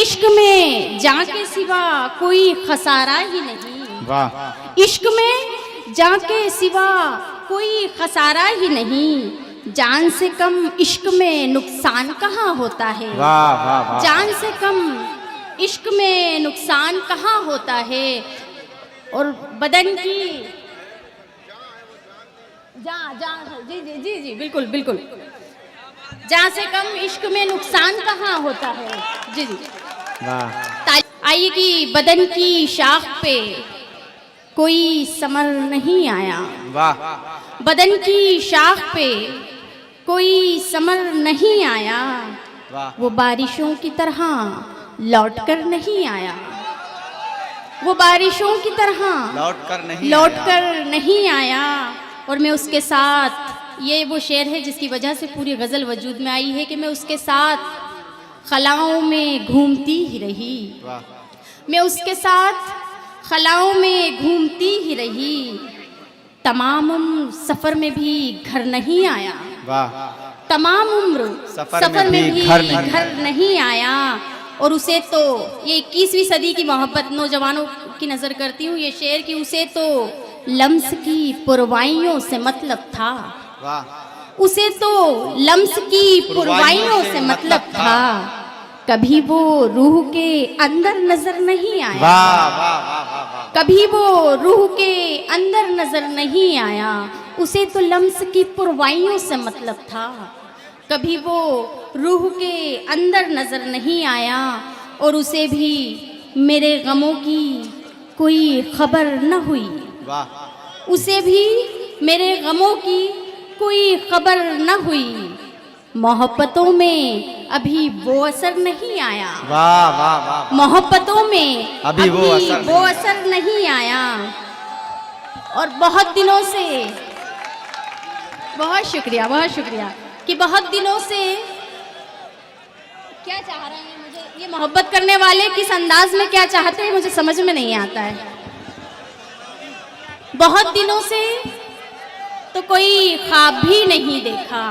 इश्क में जाके सिवा कोई खसारा ही नहीं। वाह। इश्क में जाके सिवा कोई खसारा ही नहीं। जान से कम इश्क में नुकसान कहाँ होता है। वाह वाह वाह। जान से कम इश्क में नुकसान कहाँ होता है। और बदन की जी जी जी जी बिल्कुल बिल्कुल। जान से कम इश्क में नुकसान कहाँ होता है। जी जी वाह। आइए कि बदन की शाख पे कोई समर नहीं आया। वाह। बदन की शाख पे कोई समर नहीं आया। वाह। वो बारिशों की तरह लौट कर नहीं आया। वो बारिशों की तरह लौट कर नहीं आया। और मैं उसके साथ, ये वो शेर है जिसकी वजह से पूरी गज़ल वजूद में आई है कि मैं उसके साथ खलाओं में घूमती ही रही। वाह। मैं उसके साथ खलाओं में घूमती ही रही। तमाम उम्र सफ़र में भी घर नहीं आया। वाह। तमाम उम्र सफ़र में भी घर नहीं आया। और उसे तो, ये 21वीं सदी की मोहब्बत नौजवानों की नज़र करती हूँ ये शेर की, उसे तो लम्स की पुरवाइयों से मतलब था। वाह। उसे तो लम्स की पुरवाइयों से मतलब था। कभी वो रूह के अंदर नजर नहीं आया। वाह वाह वाह वाह। कभी वो रूह के अंदर नजर नहीं आया। उसे तो लम्स की पुरवाइयों से मतलब था। कभी वो रूह के अंदर नजर नहीं आया। और उसे भी मेरे गमों की कोई खबर न हुई। वाह। उसे भी मेरे गमों की कोई खबर न हुई। मोहब्बतों में अभी वो असर नहीं आया। वाह वाह वाह। मोहब्बतों में अभी वो असर नहीं आया। और बहुत दिनों से, बहुत शुक्रिया कि बहुत दिनों से क्या चाह रहे हैं मुझे, ये मोहब्बत करने वाले किस अंदाज में क्या चाहते हैं मुझे समझ में नहीं आता है। बहुत दिनों से तो कोई ख्वाब भी नहीं देखा।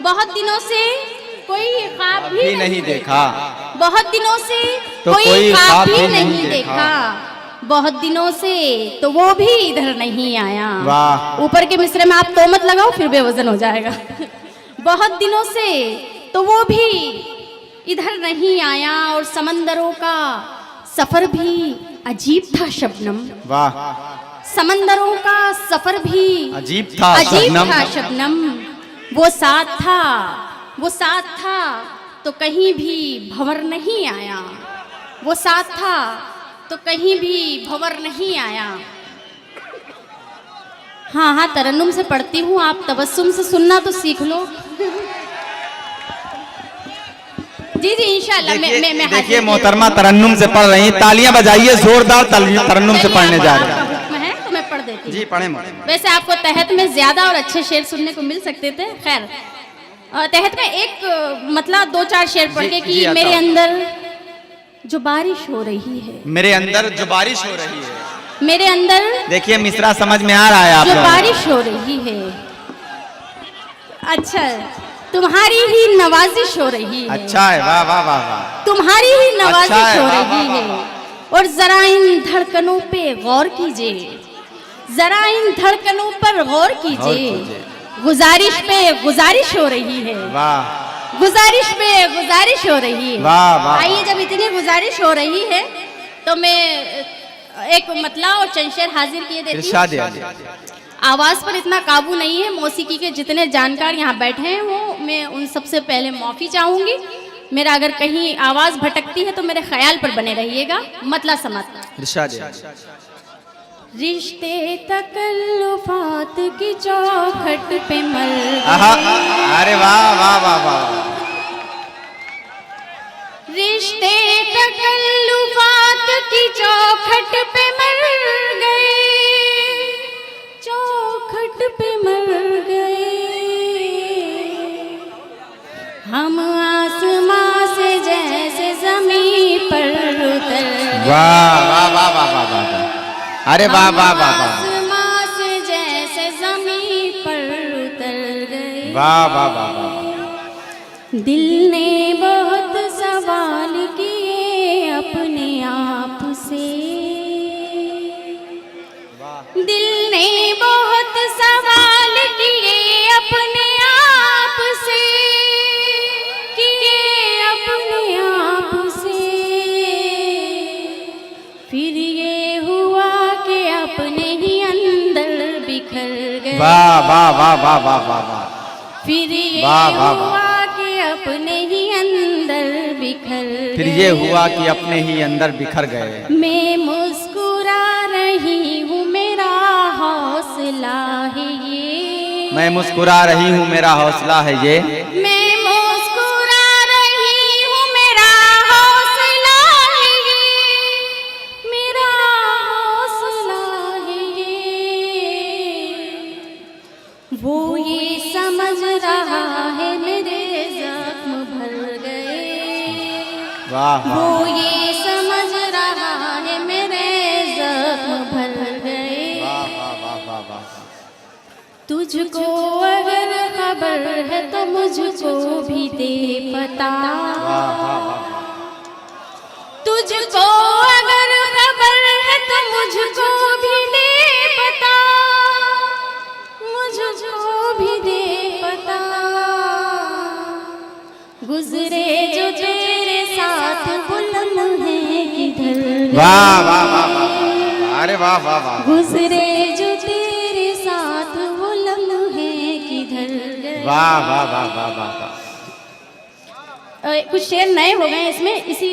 बहुत दिनों से कोई ख्वाब भी नहीं देखा। बहुत दिनों से तो कोई ख्वाब भी नहीं देखा। बहुत दिनों से तो वो भी इधर नहीं आया। वाह। ऊपर के मिसरे में आप तो मत लगाओ फिर बेवजन हो जाएगा। बहुत दिनों से तो वो भी इधर नहीं आया। और समंदरों का सफर भी अजीब था शबनम। वाह। समंदरों का सफर भी अजीब था शबनम। वो साथ था तो कहीं भी भंवर नहीं आया। वो साथ था तो कहीं भी भंवर नहीं आया। हाँ तरन्नुम से पढ़ती हूँ, आप तबस्सुम से सुनना तो सीख लो। जी जी इंशाल्लाह। मैं देखिए मोहतरमा तरन्नुम से पढ़ रही, तालियां बजाइए जोरदार। तरन्नुम से पढ़ने जा रहे हैं। हुक्म है तो मैं पढ़ देती हूँ। जी पढ़े। वैसे आपको तहत में ज्यादा और अच्छे शेर सुनने को मिल सकते थे। खैर तहत में एक मतलब 2-4 शेर पढ़ के कि मेरे अंदर जो बारिश हो रही है। मेरे अंदर जो बारिश हो रही है। मेरे अंदर देखिए मिसरा समझ में आ रहा है आप जो बारिश हो रही है। अच्छा, तुम्हारी ही नवाजिश हो रही है। अच्छा है। वाह वाह वाह वाह। तुम्हारी ही नवाजिश अच्छा है, हो वाह, रही वाह, है। और जरा इन धड़कनों पे गौर कीजिए। जरा इन धड़कनों पर गौर कीजिए। गुजारिश पे गुजारिश हो रही है। वाह। गुजारिश पे गुजारिश हो रही है। वाह वाह। आइए, जब इतनी गुजारिश हो रही है तो मैं एक मतला और चंद शेर हाजिर किए देती हूँ। आवाज़ पर इतना काबू नहीं है। मौसीकी के जितने जानकार यहाँ बैठे हैं वो, मैं उन सबसे पहले माफ़ी चाहूँगी। मेरा अगर कहीं आवाज़ भटकती है तो मेरे ख्याल पर बने रहिएगा। मतला समात। रिश्ते तकल्लुफात की चौखट पे मर गए। अरे वाह वाह वाह वाह। रिश्ते तकल्लुफात की चौखट पे मर गए। चौखट पे मर गए। हम आसमां से जैसे ज़मीं पर उतर गए। वाह वाह वाह वाह वाह वाह। अरे वाह वाह वाह वाह। आसमां से जैसे ज़मीं पर उतर गए। वाह वाह वाह वाह। दिल ने बहुत सवाल किए वाह वाह वाह वाह वाह वाह वाह। फिर ये वाह, वाह, वाह। हुआ कि अपने ही अंदर बिखर फिर ये हुआ कि अपने ही अंदर बिखर गए। मैं मुस्कुरा रही हूँ मेरा हौसला है ये, मैं मुस्कुरा रही हूँ मेरा हौसला है ये, मैं मुस्कुरा रही हूँ मेरा हौसला है ये, मेरा हौसला है ये। वो ये समझ रहा है मेरे जख्म भर गए, वाह वो वाह ये समझ रहा है मेरे जख्म भर गए। वाह वाह वाह वाह वाह। तुझको अगर खबर है तो मुझको भी दे पता, तुझको अगर खबर है तो मुझको भी दे पता, मुझको भी दे पता। गुजरे जो तेरे साथ वो लम्हे किधर गए, वाह वाह वाह वाह। अरे वाह वाह वाह। गुजरे जो तेरे साथ वो लम्हे किधर गए। वाह वाह वाह वाह वाह वाह। कुछ शेर नए हो गए इसमें, इसी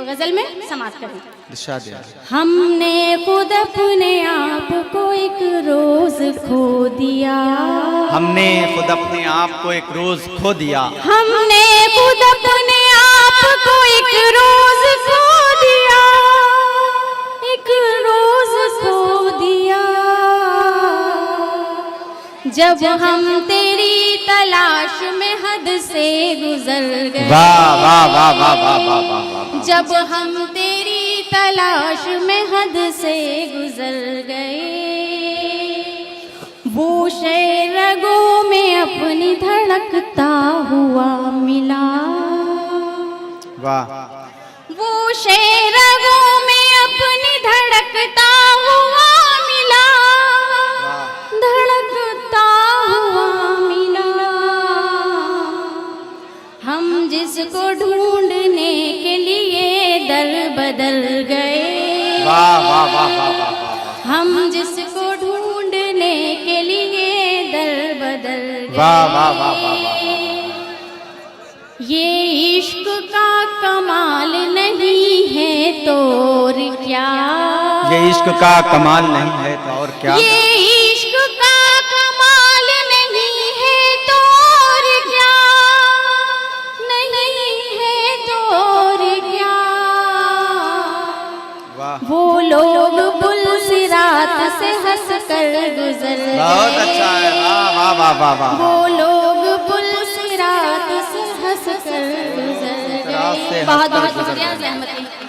गजल में समाप्त करें। दिशा दे। हमने खुद अपने आप को एक रोज खो दिया, हमने खुद अपने आप को एक रोज खो दिया, हमने खुद अपने आप को एक रोज खो दिया, एक रोज खो दिया। जब हम तेरी तलाश में हद से गुजर गए, वाह वाह वाह वाह वाह वाह वाह वाह। जब हम तेरी तलाश में हद से गुजर गए, वो शेर रगों में अपनी धड़कता हुआ मिला, वाह। वो शेर रगों में अपनी धड़कता हुआ मिला, धड़कता हुआ मिला। हम जिसको ढूंढने के लिए दर बदल गए, वाह वाह वाह वाह वाह वाह। हम जिसको ढूंढने के लिए दर बदल गए। वाह वाह वाह वाह वाह। ये इश्क का कमाल नहीं है तो और क्या, ये इश्क का कमाल नहीं है तो और क्या, ये इश्क का कमाल नहीं है तो और क्या, नहीं है तो और क्या। वाह। वो लोग पुलसिरात से हंस कर गुजर गए, बहुत अच्छा है। वाह वाह वाह वाह वाह। वो लोग पुलसिरात से हंस कर गुजर रात से गए। हंस बहुत कर बहुत गुजर शुक्रिया गए। ज़हमत।